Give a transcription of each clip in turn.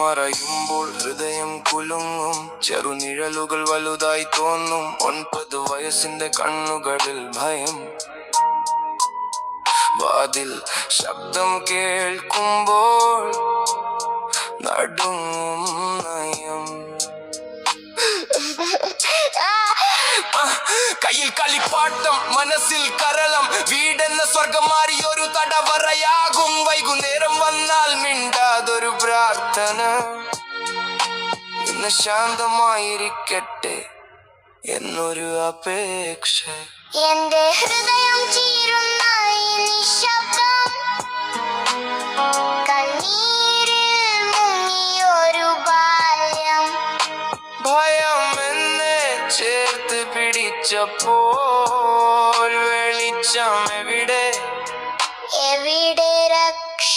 മറയുമ്പോൾ ഹൃദയം കുലുങ്ങും, ചെറുനിഴലുകൾ വലുതായി തോന്നും. 9 വയസ്സിന്റെ കണ്ണുകളിൽ ഭയം. വാതിൽ ശബ്ദം കേൾക്കുമ്പോൾ നടുങ്ങും നയം. കയ്യിൽ കളിപ്പാട്ടം, മനസ്സിൽ കരളം. വീടെന്ന സ്വർഗം മാറി ഒരു തടവറയാകും. വൈകുന്നേരം വന്നാൽ മിണ്ടാതൊരു പ്രാർത്ഥന. ഇന്ന് ശാന്തമായിരിക്കട്ടെ എന്നൊരു അപേക്ഷ. എന്റെ ഹൃദയം ചീരുന്ന ഈ നിശബ്ദം, കണ്ണീരിൽ മുങ്ങിയൊരു ബാല്യം. ഭയം എന്നെ ചേർത്ത് പിടിച്ചപ്പോൾ വെളിച്ചം എവിടെ? എവിടെ രക്ഷ?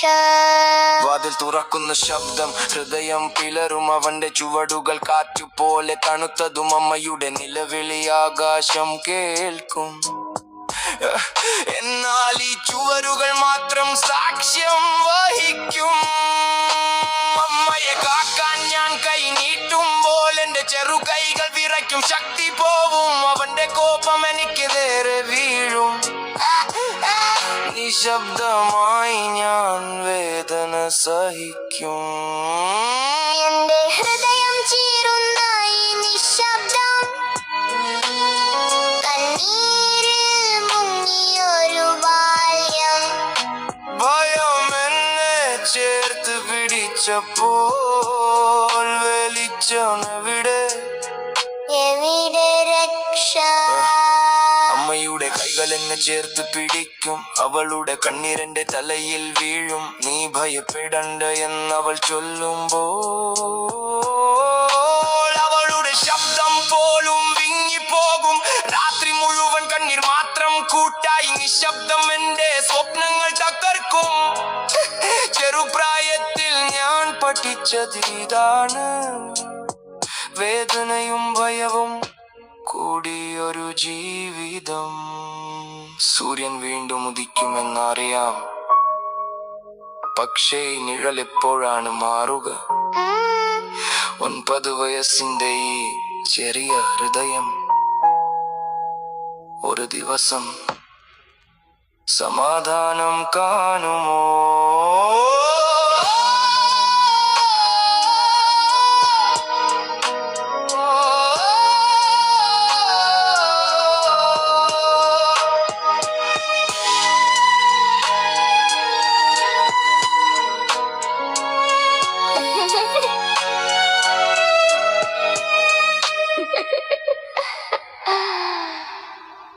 വാതിൽ തുറക്കുന്ന ശബ്ദം, ഹൃദയം പിളരും. അവന്റെ ചുവടുകൾ കാറ്റുപോലെ തണുത്തതും. അമ്മയുടെ നിലവിളി ആകാശം കേൾക്കും. എന്നാൽ ഈ ചുവരുകൾ മാത്രം സാക്ഷ്യം വഹിക്കും. അമ്മയെ കാക്കാൻ ഞാൻ കൈ നീട്ടുമ്പോൾ എന്റെ ചെറുകൈകൾ വിറയ്ക്കും. ശക്തി പോവും, അവന്റെ കോപം എനിക്ക് നേരെ വീഴും. നിശബ്ദമായി ഞാൻ വേദന സഹിക്കും. എന്റെ ഹൃദയം ചീരുന്ന ഈ നിശബ്ദം, കണ്ണീരിൽ മുങ്ങിയൊരു ബാല്യം. ഭയം എന്നെ ചേർത്ത് പിടിച്ചപ്പോൾ വെളിച്ചം എവിടെ? എവിടെ രക്ഷ? അമ്മയുടെ കൈകൾ എന്നെ ചേർത്ത് പിടിക്കും. അവളുടെ കണ്ണീരെന്റെ തലയിൽ വീഴും. നീ ഭയപ്പെടണ്ട എന്നവൾ ചൊല്ലുമ്പോൾ അവളുടെ ശബ്ദം പോലും വിങ്ങിപ്പോകും. രാത്രി മുഴുവൻ കണ്ണീർ മാത്രം കൂട്ടായി. നിശബ്ദം എന്റെ സ്വപ്നങ്ങൾ തകർക്കും. ചെറുപ്രായത്തിൽ ഞാൻ പഠിച്ചതിതാണ്, വേദനയും ഭയവും കൂടിയൊരു ജീവിതം. സൂര്യൻ വീണ്ടും ഉദിക്കുമെന്നറിയാം, പക്ഷേ നിഴൽ എപ്പോഴാണ് മാറുക? 9 വയസ്സിന്റെ ഈ ചെറിയ ഹൃദയം ഒരു ദിവസം സമാധാനം കാണുമോ?